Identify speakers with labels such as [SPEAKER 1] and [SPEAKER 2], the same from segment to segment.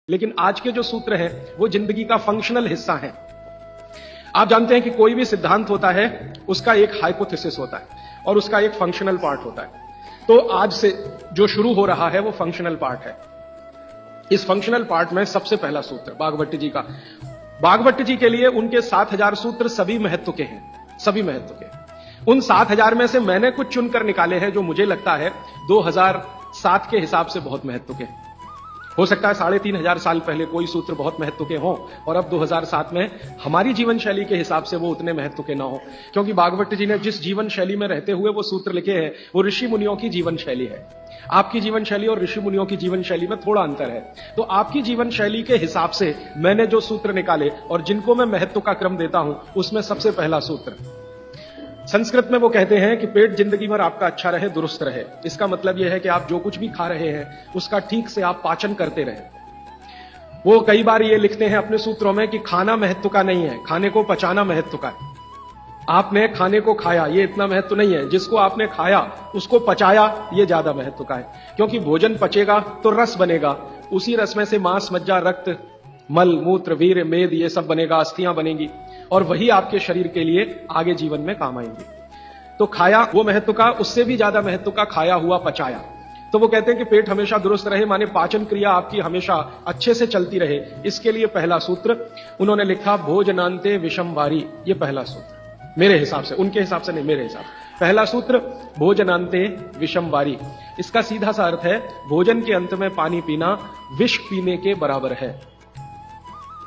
[SPEAKER 1] लेकिन आज के जो सूत्र हैं वो जिंदगी का फंक्शनल हिस्सा है। आप जानते हैं कि कोई भी सिद्धांत होता है उसका एक हाइपोथेसिस होता है और उसका एक फंक्शनल पार्ट होता है। तो आज से जो शुरू हो रहा है वो फंक्शनल पार्ट है। इस फंक्शनल पार्ट में सबसे पहला सूत्र बागभट्ट जी का। बागभट्ट जी के लिए उनके 7000 सूत्र सभी महत्व के हैं, सभी महत्व के। उन 7000 में से मैंने कुछ चुनकर निकाले हैं जो मुझे लगता है 2007 के हिसाब से बहुत महत्व के हैं। हो सकता है 3500 साल पहले कोई सूत्र बहुत महत्व के हों और अब 2007 में हमारी जीवन शैली के हिसाब से वो उतने महत्व के ना हो, क्योंकि बागभट्ट जी ने जिस जीवन शैली में रहते हुए वो सूत्र लिखे हैं वो ऋषि मुनियों की जीवन शैली है। आपकी जीवन शैली और ऋषि मुनियों की जीवन शैली में थोड़ा अंतर है। तो आपकी जीवन शैली के हिसाब से मैंने जो सूत्र निकाले और जिनको मैं महत्व का क्रम देता हूं उसमें सबसे पहला सूत्र, संस्कृत में वो कहते हैं कि पेट जिंदगी भर आपका अच्छा रहे, दुरुस्त रहे। इसका मतलब यह है कि आप जो कुछ भी खा रहे हैं उसका ठीक से आप पाचन करते रहे। वो कई बार ये लिखते हैं अपने सूत्रों में कि खाना महत्व का नहीं है, खाने को पचाना महत्व का है। आपने खाने को खाया ये इतना महत्व नहीं है, जिसको आपने खाया उसको पचाया ये ज्यादा महत्व का है। क्योंकि भोजन पचेगा तो रस बनेगा, उसी रस में से मांस, मज्जा, रक्त, मल, मूत्र, वीर्य, मेद ये सब बनेगा, अस्थियां बनेंगी और वही आपके शरीर के लिए आगे जीवन में काम आएंगी। तो खाया वो महत्व का, उससे भी ज्यादा महत्व का खाया हुआ पचाया। तो वो कहते हैं कि पेट हमेशा दुरुस्त रहे, माने पाचन क्रिया आपकी हमेशा अच्छे से चलती रहे। इसके लिए पहला सूत्र उन्होंने लिखा भोजनांते विषम वारी। ये पहला सूत्र मेरे हिसाब से, उनके हिसाब से नहीं, मेरे हिसाब से पहला सूत्र भोजनांते विषम वारी। इसका सीधा सा अर्थ है भोजन के अंत में पानी पीना विष पीने के बराबर है।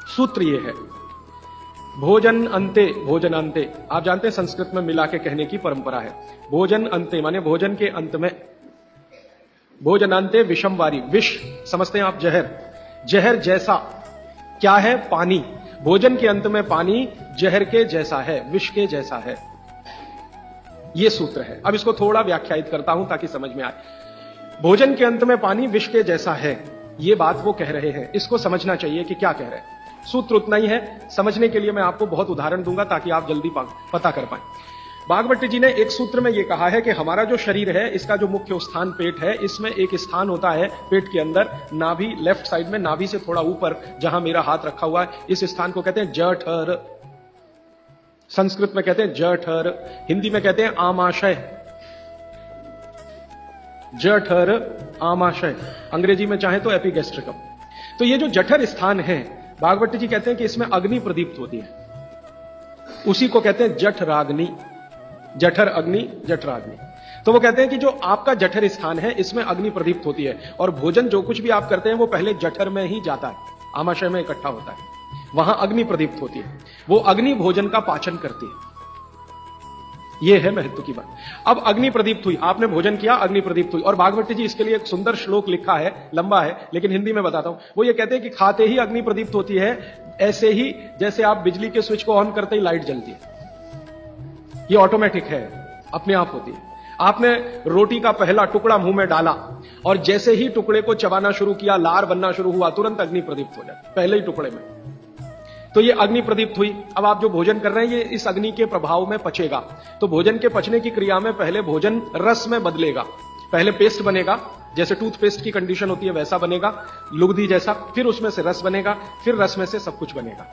[SPEAKER 1] सूत्र ये है भोजन अंते, भोजनांते। आप जानते हैं संस्कृत में मिला के कहने की परंपरा है। भोजन अंते माने भोजन के अंत में, भोजनांते विषम वारी। विष समझते हैं आप, जहर, जहर जैसा क्या है? पानी। भोजन के अंत में पानी जहर के जैसा है, विष के जैसा है। यह सूत्र है। अब इसको थोड़ा व्याख्यायित करता हूं ताकि समझ में आए। भोजन के अंत में पानी विष के जैसा है, यह बात वो कह रहे हैं। इसको समझना चाहिए कि क्या कह रहे हैं। सूत्र उतना ही है, समझने के लिए मैं आपको बहुत उदाहरण दूंगा ताकि आप जल्दी पता कर पाएं। बागभट्ट जी ने एक सूत्र में यह कहा है कि हमारा जो शरीर है इसका जो मुख्य स्थान पेट है, इसमें एक स्थान होता है पेट के अंदर, नाभि, लेफ्ट साइड में, नाभि से थोड़ा ऊपर जहां मेरा हाथ रखा हुआ है, इस स्थान को कहते हैं जठर। संस्कृत में कहते हैं जठर, हिंदी में कहते हैं आमाशय। जठर, आमाशय, अंग्रेजी में चाहे तो एपिगैस्ट्रिकम। तो ये जो जठर स्थान है, बागभट्ट जी कहते हैं कि इसमें अग्नि प्रदीप्त होती है। उसी को कहते हैं जठराग्नि। जठर अग्नि, जठराग्नि। तो वो कहते हैं कि जो आपका जठर स्थान है इसमें अग्नि प्रदीप्त होती है और भोजन जो कुछ भी आप करते हैं वो पहले जठर में ही जाता है, आमाशय में इकट्ठा होता है, वहां अग्नि प्रदीप्त होती है। वो अग्नि भोजन का पाचन करती है। यह है महत्व की बात। अब अग्नि प्रदीप्त हुई, आपने भोजन किया, अग्नि प्रदीप्त हुई। और बागभट्ट जी इसके लिए एक सुंदर श्लोक लिखा है, लंबा है लेकिन हिंदी में बताता हूं। वो ये कहते हैं कि खाते ही अग्नि प्रदीप्त होती है, ऐसे ही जैसे आप बिजली के स्विच को ऑन करते ही लाइट जलती है। ये ऑटोमेटिक है, अपने आप होती है। आपने रोटी का पहला टुकड़ा मुंह में डाला और जैसे ही टुकड़े को चबाना शुरू किया, लार बनना शुरू हुआ, तुरंत अग्नि प्रदीप्त हो जाती, पहले ही टुकड़े में। तो ये अग्नि प्रदीप्त हुई। अब आप जो भोजन कर रहे हैं ये इस अग्नि के प्रभाव में पचेगा। तो भोजन के पचने की क्रिया में पहले भोजन रस में बदलेगा। पहले पेस्ट बनेगा, जैसे टूथपेस्ट की कंडीशन होती है वैसा बनेगा, लुगदी जैसा। फिर उसमें से रस बनेगा, फिर रस में से सब कुछ बनेगा।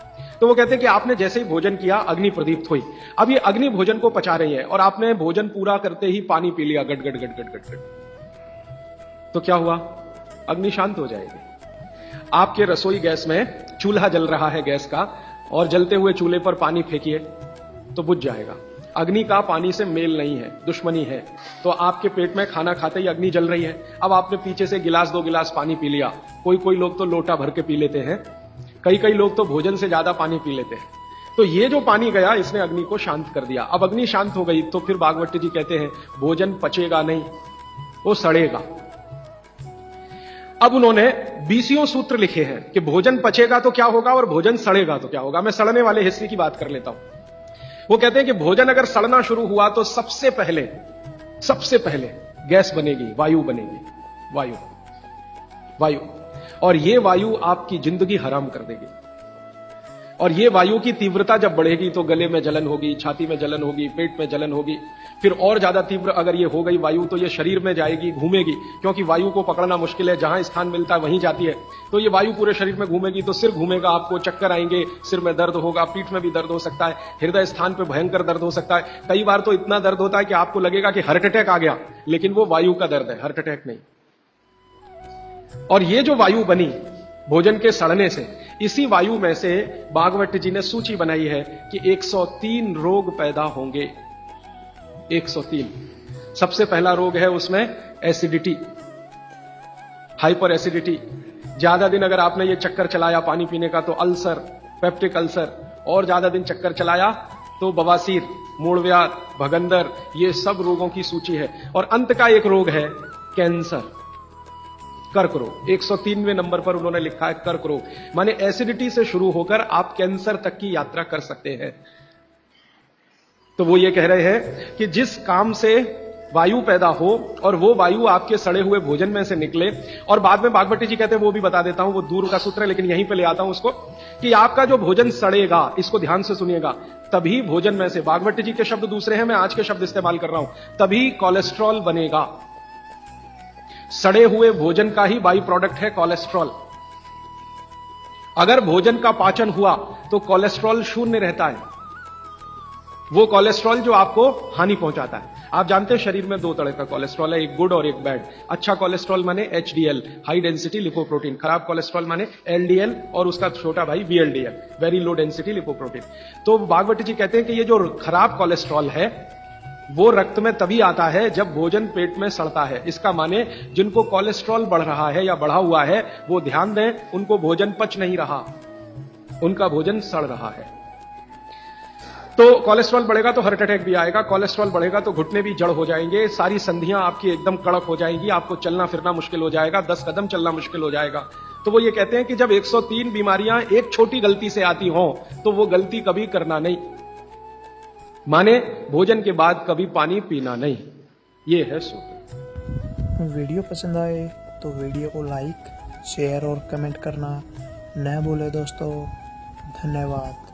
[SPEAKER 1] तो वो कहते हैं कि आपने जैसे ही भोजन किया अग्नि प्रदीप्त हुई। अब ये अग्नि भोजन को पचा रही है और आपने भोजन पूरा करते ही पानी पी लिया, गट गट गट गट गट गट। तो क्या हुआ? अग्नि शांत हो जाएगी। आपके रसोई गैस में चूल्हा जल रहा है गैस का, और जलते हुए चूल्हे पर पानी फेंकिए तो बुझ जाएगा। अग्नि का पानी से मेल नहीं है, दुश्मनी है। तो आपके पेट में खाना खाते ही अग्नि जल रही है। अब आपने पीछे से गिलास, 2 गिलास पानी पी लिया। कोई लोग तो लोटा भर के पी लेते हैं, कई लोग तो भोजन से ज्यादा पानी पी लेते हैं। तो ये जो पानी गया इसने अग्नि को शांत कर दिया। अब अग्नि शांत हो गई तो फिर बागभट्ट जी कहते हैं भोजन पचेगा नहीं, वो सड़ेगा। अब उन्होंने 20 सूत्र लिखे हैं कि भोजन पचेगा तो क्या होगा और भोजन सड़ेगा तो क्या होगा। मैं सड़ने वाले हिस्से की बात कर लेता हूं। वो कहते हैं कि भोजन अगर सड़ना शुरू हुआ तो सबसे पहले गैस बनेगी, वायु बनेगी, वायु। और ये वायु आपकी जिंदगी हराम कर देगी। और ये वायु की तीव्रता जब बढ़ेगी तो गले में जलन होगी, छाती में जलन होगी, पेट में जलन होगी। फिर और ज्यादा तीव्र अगर ये हो गई वायु तो ये शरीर में जाएगी, घूमेगी, क्योंकि वायु को पकड़ना मुश्किल है, जहां स्थान मिलता है वहीं जाती है। तो ये वायु पूरे शरीर में घूमेगी तो सिर घूमेगा, आपको चक्कर आएंगे, सिर में दर्द होगा, पीठ में भी दर्द हो सकता है, हृदय स्थान पर भयंकर दर्द हो सकता है। कई बार तो इतना दर्द होता है कि आपको लगेगा कि हार्ट अटैक आ गया, लेकिन वो वायु का दर्द है, हार्ट अटैक नहीं। और ये जो वायु बनी भोजन के सड़ने से, इसी वायु में से भागवत जी ने सूची बनाई है कि 103 रोग पैदा होंगे। 103। सबसे पहला रोग है उसमें एसिडिटी, हाइपर एसिडिटी। ज्यादा दिन अगर आपने ये चक्कर चलाया पानी पीने का तो अल्सर, पेप्टिक अल्सर, और ज्यादा दिन चक्कर चलाया तो बवासीर, मूलव्याध, भगंदर, ये सब रोगों की सूची है। और अंत का एक रोग है कैंसर, कर्क रोग। 103वें नंबर पर उन्होंने लिखा है कर्क रोग, माने एसिडिटी से शुरू होकर आप कैंसर तक की यात्रा कर सकते हैं। तो वो ये कह रहे हैं कि जिस काम से वायु पैदा हो और वो वायु आपके सड़े हुए भोजन में से निकले, और बाद में भागवती जी कहते हैं, वो भी बता देता हूं, वो दूर का सूत्र है लेकिन यहीं पे ले आता हूं उसको, कि आपका जो भोजन सड़ेगा, इसको ध्यान से सुनिएगा, तभी भोजन में से, भागवती जी के शब्द दूसरे हैं, मैं आज के शब्द इस्तेमाल कर रहा हूं, तभी कोलेस्ट्रॉल बनेगा। सड़े हुए भोजन का ही बाई प्रोडक्ट है कोलेस्ट्रॉल। अगर भोजन का पाचन हुआ तो कोलेस्ट्रॉल शून्य रहता है, वो कोलेस्ट्रॉल जो आपको हानि पहुंचाता है। आप जानते हैं शरीर में दो तरह का कोलेस्ट्रॉल है, एक गुड और एक बैड। अच्छा कोलेस्ट्रॉल माने एचडीएल, हाई डेंसिटी लिपोप्रोटीन। खराब कोलेस्ट्रॉल माने एलडीएल और उसका छोटा भाई VLDL, very low density lipoprotein. तो भागवती जी कहते हैं कि ये जो खराब कोलेस्ट्रॉल है वो रक्त में तभी आता है जब भोजन पेट में सड़ता है। इसका माने जिनको कोलेस्ट्रॉल बढ़ रहा है या बढ़ा हुआ है वो ध्यान दें, उनको भोजन पच नहीं रहा, उनका भोजन सड़ रहा है। तो कोलेस्ट्रॉल बढ़ेगा तो हार्ट अटैक भी आएगा, कोलेस्ट्रॉल बढ़ेगा तो घुटने भी जड़ हो जाएंगे, सारी संधियां आपकी एकदम कड़क हो जाएंगी, आपको चलना फिरना मुश्किल हो जाएगा, 10 कदम चलना मुश्किल हो जाएगा। तो वो ये कहते हैं कि जब 103 बीमारियां एक छोटी गलती से आती हों तो वो गलती कभी करना नहीं, माने भोजन के बाद कभी पानी पीना नहीं। ये है सूत्र।
[SPEAKER 2] वीडियो पसंद आए तो वीडियो को लाइक, शेयर और कमेंट करना न भूले दोस्तों। धन्यवाद।